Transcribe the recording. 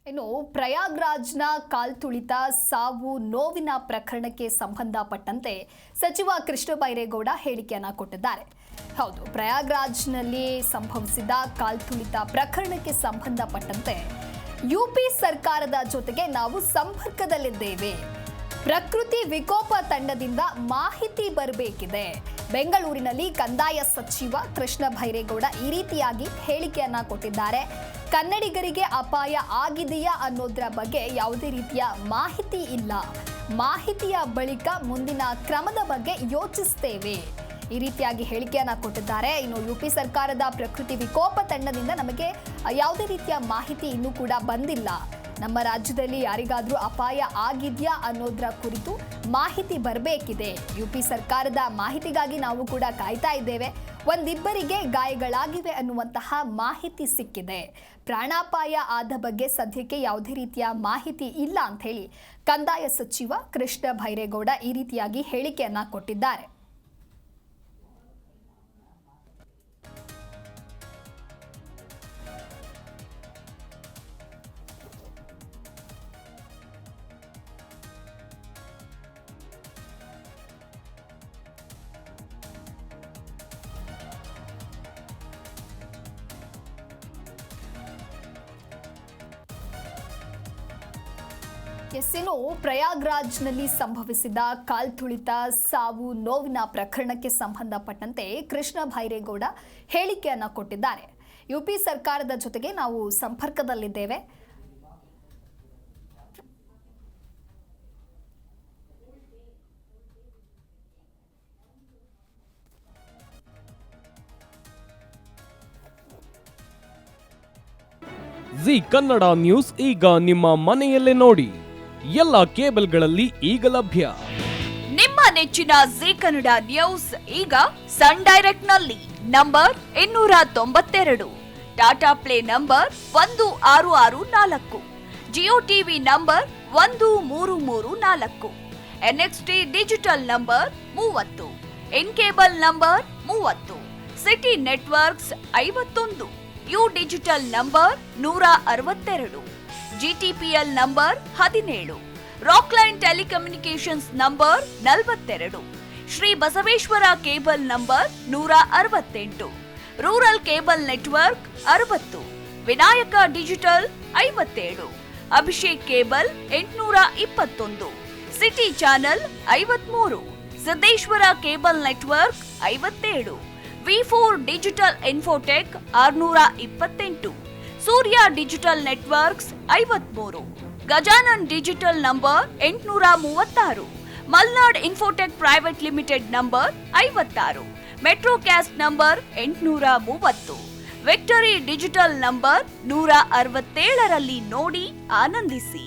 ಇನ್ನು ಪ್ರಯಾಗ್ರಾಜ್ನ ಕಾಲ್ತುಳಿತ ಸಾವು ನೋವಿನ ಪ್ರಕರಣಕ್ಕೆ ಸಂಬಂಧಪಟ್ಟಂತೆ ಸಚಿವ ಕೃಷ್ಣ ಬೈರೇಗೌಡ ಹೇಳಿಕೆಯನ್ನ ಕೊಟ್ಟಿದ್ದಾರೆ. ಹೌದು, ಪ್ರಯಾಗ್ರಾಜ್ನಲ್ಲಿ ಸಂಭವಿಸಿದ ಕಾಲ್ತುಳಿತ ಪ್ರಕರಣಕ್ಕೆ ಸಂಬಂಧಪಟ್ಟಂತೆ ಯುಪಿ ಸರ್ಕಾರದ ಜೊತೆಗೆ ನಾವು ಸಂಪರ್ಕದಲ್ಲಿದ್ದೇವೆ. ಪ್ರಕೃತಿ ವಿಕೋಪ ತಂಡದಿಂದ ಮಾಹಿತಿ ಬರಬೇಕಿದೆ. ಬೆಂಗಳೂರಿನಲ್ಲಿ ಕಂದಾಯ ಸಚಿವ ಕೃಷ್ಣ ಬೈರೇಗೌಡ ಈ ರೀತಿಯಾಗಿ ಹೇಳಿಕೆಯನ್ನ ಕೊಟ್ಟಿದ್ದಾರೆ. ಕನ್ನಡಿಗರಿಗೆ ಅಪಾಯ ಆಗಿದೆಯಾ ಅನ್ನೋದರ ಬಗ್ಗೆ ಯಾವುದೇ ರೀತಿಯ ಮಾಹಿತಿ ಇಲ್ಲ. ಮಾಹಿತಿಯ ಬಳಿಕ ಮುಂದಿನ ಕ್ರಮದ ಬಗ್ಗೆ ಯೋಚಿಸ್ತೇವೆ. ಈ ರೀತಿಯಾಗಿ ಹೇಳಿಕೆಯನ್ನ ಕೊಟ್ಟಿದ್ದಾರೆ. ಇನ್ನು ಯುಪಿ ಸರ್ಕಾರದ ಪ್ರಕೃತಿ ವಿಕೋಪ ತಂಡದಿಂದ ನಮಗೆ ಯಾವುದೇ ರೀತಿಯ ಮಾಹಿತಿ ಇನ್ನೂ ಕೂಡ ಬಂದಿಲ್ಲ. ನಮ್ಮ ರಾಜ್ಯದಲ್ಲಿ ಯಾರಿಗಾದ್ರೂ ಅಪಾಯ ಆಗಿದೆಯಾ ಅನ್ನೋದರ ಕುರಿತು ಮಾಹಿತಿ ಬರಬೇಕಿದೆ. ಯುಪಿ ಸರ್ಕಾರದ ಮಾಹಿತಿಗಾಗಿ ನಾವು ಕೂಡ ಕಾಯ್ತಾ ಇದ್ದೇವೆ. ಒಂದಿಬ್ಬರಿಗೆ ಗಾಯಗಳಾಗಿವೆ ಅನ್ನುವಂತಹ ಮಾಹಿತಿ ಸಿಕ್ಕಿದೆ. ಪ್ರಾಣಾಪಾಯ ಆದ ಬಗ್ಗೆ ಸದ್ಯಕ್ಕೆ ಯಾವುದೇ ರೀತಿಯ ಮಾಹಿತಿ ಇಲ್ಲ ಅಂತ ಹೇಳಿ ಕಂದಾಯ ಸಚಿವ ಕೃಷ್ಣ ಬೈರೇಗೌಡ ಈ ರೀತಿಯಾಗಿ ಹೇಳಿಕೆಯನ್ನ ಕೊಟ್ಟಿದ್ದಾರೆ. ಇನ್ನು ಪ್ರಯಾಗ್ರಾಜ್ನಲ್ಲಿ ಸಂಭವಿಸಿದ ಕಾಲ್ತುಳಿತ ಸಾವು ನೋವಿನ ಪ್ರಕರಣಕ್ಕೆ ಸಂಬಂಧಪಟ್ಟಂತೆ ಕೃಷ್ಣ ಬೈರೇಗೌಡ ಹೇಳಿಕೆಯನ್ನ ಕೊಟ್ಟಿದ್ದಾರೆ. ಯುಪಿ ಸರ್ಕಾರದ ಜೊತೆಗೆ ನಾವು ಸಂಪರ್ಕದಲ್ಲಿದ್ದೇವೆ. ಜಿ ಕನ್ನಡ ನ್ಯೂಸ್ ಈಗ ನಿಮ್ಮ ಮನೆಯಲ್ಲೇ ನೋಡಿ. ಎಲ್ಲ ಕೇಬಲ್ಗಳಲ್ಲಿ ಈಗ ಲಭ್ಯ. ನಿಮ್ಮ ನೆಚ್ಚಿನ ಜಿ ಕನ್ನಡ ನ್ಯೂಸ್ ಈಗ ಸನ್ ಡೈರೆಕ್ಟ್ ನಲ್ಲಿ number 292, Tata Play number 1664, Jio TV number 1334, NXT digital number 30, in cable number 30, city networks 51, U digital number 162, GTPL number 17, Rockline telecommunications number 42, Shri Basaveshwara cable number 168, rural cable network 60, Vinayaka digital 57, Abhishek cable 821, city channel 53, Siddeshwara cable network 57, ವಿ4 digital infotech 628, Surya digital networks 53, Gajanan digital number 836, Malnad infotech private limited number 56, Metrocast number 830, victory digital number 167ರಲ್ಲಿ ನೋಡಿ ಆನಂದಿಸಿ.